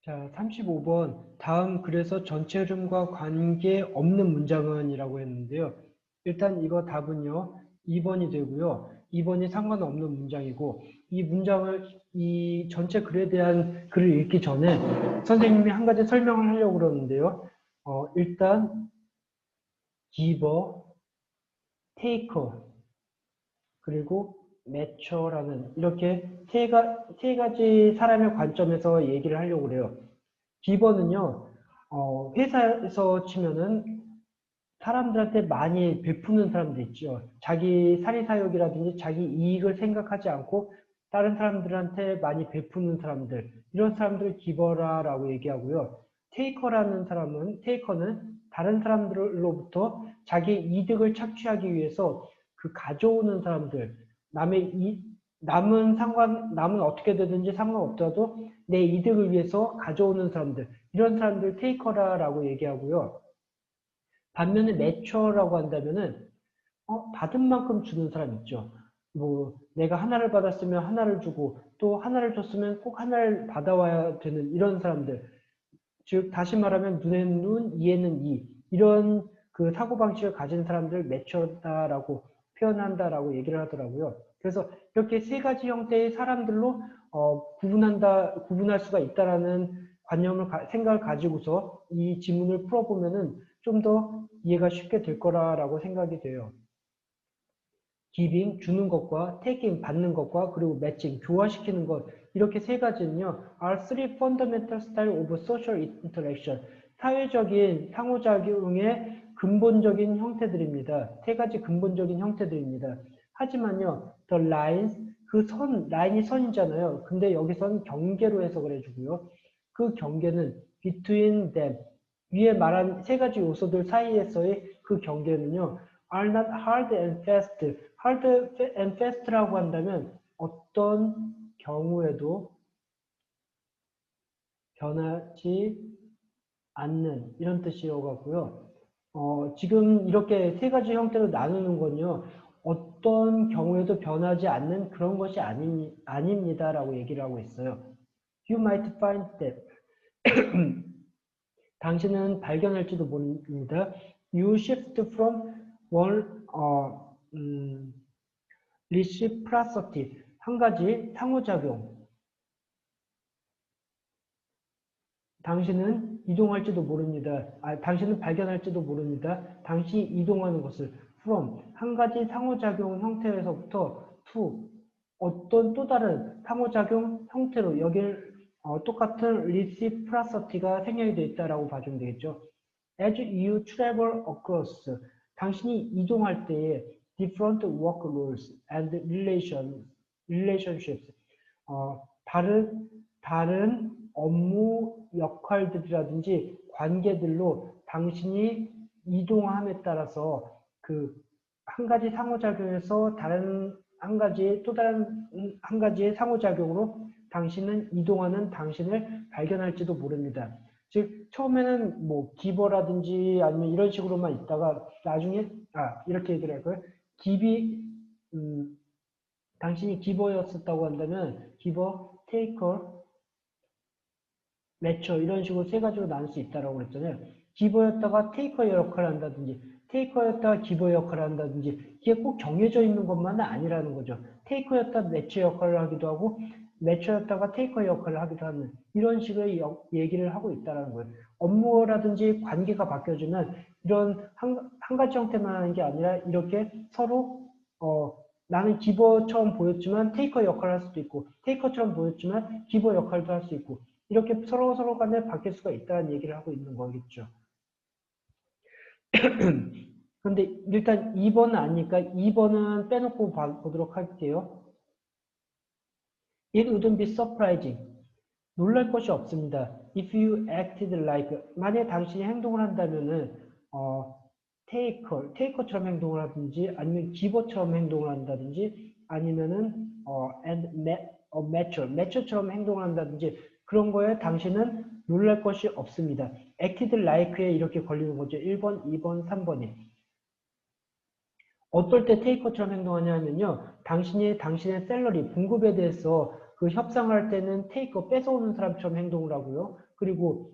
자, 35번. 다음 글에서 전체 흐름과 관계없는 문장은 이라고 했는데요. 일단 이거 답은요. 2번이 되고요. 2번이 상관없는 문장이고 이 전체 글에 대한 글을 읽기 전에 선생님이 한 가지 설명을 하려고 그러는데요. 일단 giver, taker, 그리고 matcher라는 이렇게 세 가지 사람의 관점에서 얘기를 하려고 그래요. 기버는요, 회사에서 치면은 사람들한테 많이 베푸는 사람들 있죠. 자기 사리사욕이라든지 자기 이익을 생각하지 않고 다른 사람들한테 많이 베푸는 사람들, 이런 사람들을 기버라라고 얘기하고요. 테이커는 다른 사람들로부터 자기 이득을 착취하기 위해서 그 가져오는 사람들, 남은 어떻게 되든지 상관없더라도 내 이득을 위해서 가져오는 사람들, 이런 사람들 테이커라라고 얘기하고요. 반면에 매처라고 한다면은 받은 만큼 주는 사람 있죠. 뭐 내가 하나를 받았으면 하나를 주고 또 하나를 줬으면 꼭 하나를 받아와야 되는 이런 사람들. 즉 다시 말하면 눈에는 눈, 이에는 이, 이런 그 사고방식을 가진 사람들 매처다라고 표현한다라고 얘기를 하더라고요. 그래서 이렇게 세 가지 형태의 사람들로 구분할 수가 있다라는 생각을 가지고서 이 지문을 풀어보면은 좀 더 이해가 쉽게 될 거라고 생각이 돼요. giving, 주는 것과 taking, 받는 것과 그리고 matching, 교화시키는 것, 이렇게 세 가지는요, are three fundamental style of social interaction, 사회적인 상호작용의 근본적인 형태들입니다. 세 가지 근본적인 형태들입니다. 하지만요, the lines, 라인이 선이잖아요. 근데 여기선 경계로 해석을 해주고요. 그 경계는 between them, 위에 말한 세 가지 요소들 사이에서의 그 경계는요, are not hard and fast. hard and fast라고 한다면 어떤 경우에도 변하지 않는 이런 뜻이어가고요. 지금 이렇게 세 가지 형태로 나누는 건요. 어떤 경우에도 변하지 않는 그런 것이 아닙니다라고 얘기를 하고 있어요. You might find that. 당신은 발견할지도 모릅니다. You shift from one reciprocity, 한 가지 상호작용. 당신은 이동할지도 모릅니다. 당신은 발견할지도 모릅니다. 당신이 이동하는 것을 from, 한 가지 상호작용 형태에서부터 to, 어떤 또 다른 상호작용 형태로 여기를 똑같은 reciprocity가 생략이 되어 있다라고 봐주면 되겠죠. As you travel across, 당신이 이동할 때에 different work rules and relationships, 다른 업무 역할들이라든지 관계들로 당신이 이동함에 따라서 그 한 가지 상호작용에서 또 다른 한 가지의 상호작용으로 당신은 이동하는 당신을 발견할지도 모릅니다. 즉 처음에는 뭐 기버라든지 아니면 이런 식으로만 있다가 나중에 이렇게 얘기를 할까요? 당신이 기버였었다고 한다면 기버, 테이커, 매처 이런 식으로 세 가지로 나눌 수 있다고 그랬잖아요. 기버였다가 테이커 역할을 한다든지 테이커였다가 기버 역할을 한다든지 이게 꼭 정해져 있는 것만은 아니라는 거죠. 테이커였다가 매처 역할을 하기도 하고 매처였다가 테이커 역할을 하기도 하는 이런 식의 얘기를 하고 있다는 거예요. 업무라든지 관계가 바뀌어지면 이런 한 가지 형태만 하는 게 아니라 이렇게 서로 나는 기버처럼 보였지만 테이커 역할을 할 수도 있고 테이커처럼 보였지만 기버 역할도 할 수 있고 이렇게 서로 간에 바뀔 수가 있다는 얘기를 하고 있는 거겠죠. 그런데 일단 2번은 아니니까 2번은 빼놓고 보도록 할게요. It wouldn't be surprising. 놀랄 것이 없습니다. If you acted like, 만약에 당신이 행동을 한다면은 테이커처럼 행동을 하든지 아니면 기버처럼 행동을 한다든지 아니면은 매처처럼 행동을 한다든지 그런 거에 당신은 놀랄 것이 없습니다. acted like에 이렇게 걸리는 거죠. 1번, 2번, 3번이. 어떨 때 테이커처럼 행동하냐 하면요. 당신의 샐러리, 봉급에 대해서 그 협상할 때는 테이커 뺏어오는 사람처럼 행동을 하고요. 그리고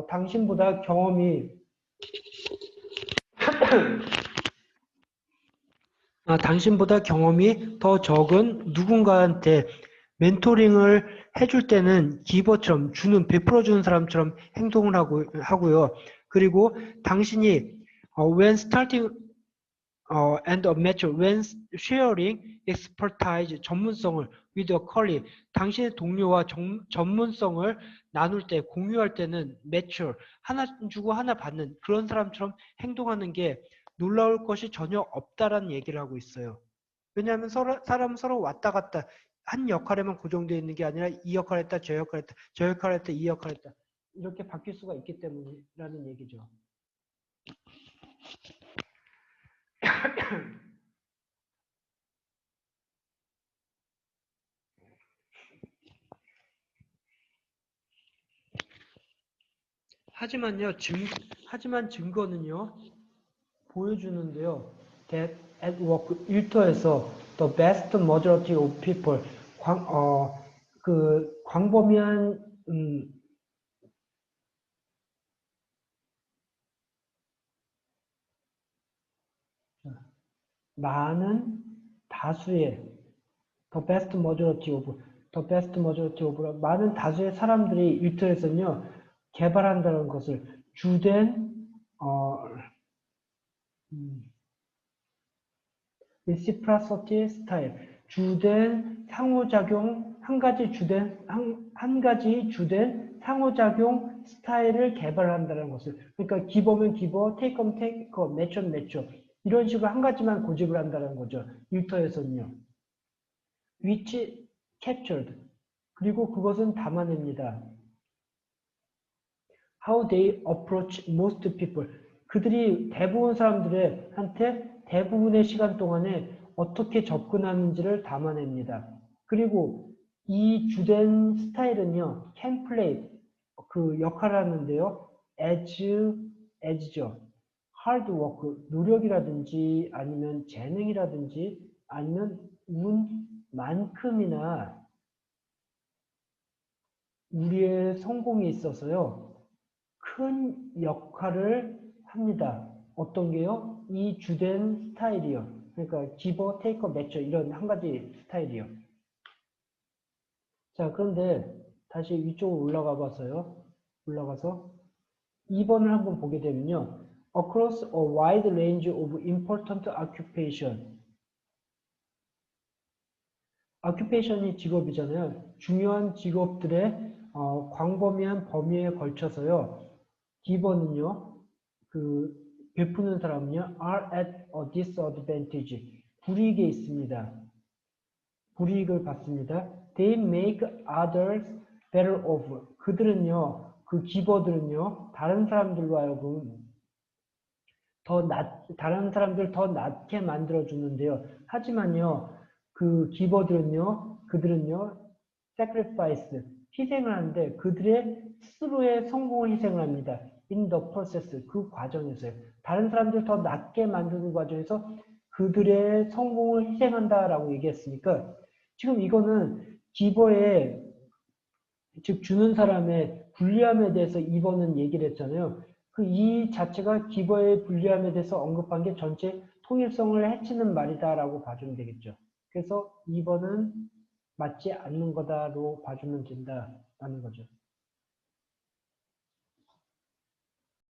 당신보다 경험이 당신보다 경험이 더 적은 누군가한테 멘토링을 해줄 때는 기버처럼 베풀어주는 사람처럼 행동을 하고요. 그리고 당신이 when starting and a match, when sharing expertise, 전문성을 with a colleague, 당신의 동료와 전문성을 나눌 때, 공유할 때는 mature, 하나 주고 하나 받는 그런 사람처럼 행동하는 게 놀라울 것이 전혀 없다라는 얘기를 하고 있어요. 왜냐하면 사람은 서로 왔다 갔다 한 역할에만 고정되어 있는 게 아니라 이 역할 했다, 저 역할 했다, 저 역할 했다, 이 역할 했다. 이렇게 바뀔 수가 있기 때문이라는 얘기죠. 하지만 증거는요, 보여주는데요. That at work, 일터에서 the best majority of people, 광범위한, 많은 다수의, the best majority of, 많은 다수의 사람들이 일터에서는요, 개발한다는 것을 주된, reciprocity style, 주된 상호작용, 한 가지 주된 상호작용 스타일을 개발한다는 것을. 그러니까 기버면 기버, 테이크면 테이커, 매초면 매초. 이런 식으로 한 가지만 고집을 한다는 거죠. 일터에서는요. which captured. 그리고 그것은 담아냅니다. How they approach most people. 그들이 대부분 사람들한테 대부분의 시간 동안에 어떻게 접근하는지를 담아냅니다. 그리고 이 주된 스타일은요, can play, 그 역할을 하는데요, as죠. hard work, 노력이라든지 아니면 재능이라든지 아니면 운만큼이나 우리의 성공에 있어서요, 큰 역할을 합니다. 어떤 게요? 이 주된 스타일이요. 그러니까 기버, 테이커, 매처 이런 한 가지 스타일이요. 자, 그런데 다시 위쪽으로 올라가서 2번을 한번 보게 되면요. Across a wide range of important occupation. occupation이 직업이잖아요. 중요한 직업들의 광범위한 범위에 걸쳐서요. 기버는요, 베푸는 사람은요, are at a disadvantage. 불이익에 있습니다. 불이익을 받습니다. They make others better off. 그들은요, 그 기버들은요, 다른 사람들로 하여금 다른 사람들 더 낫게 만들어주는데요. 하지만요, 그 그들은요, sacrifice, 희생을 하는데 그들의 스스로의 성공을 희생을 합니다. In the process, 그 과정에서요. 다른 사람들 더 낫게 만드는 과정에서 그들의 성공을 희생한다라고 얘기했으니까 지금 이거는 기버의, 즉 주는 사람의 불리함에 대해서 2번은 얘기를 했잖아요. 이 자체가 기버의 불리함에 대해서 언급한 게 전체 통일성을 해치는 말이다라고 봐주면 되겠죠. 그래서 2번은 맞지 않는 거다로 봐주면 된다라는 거죠.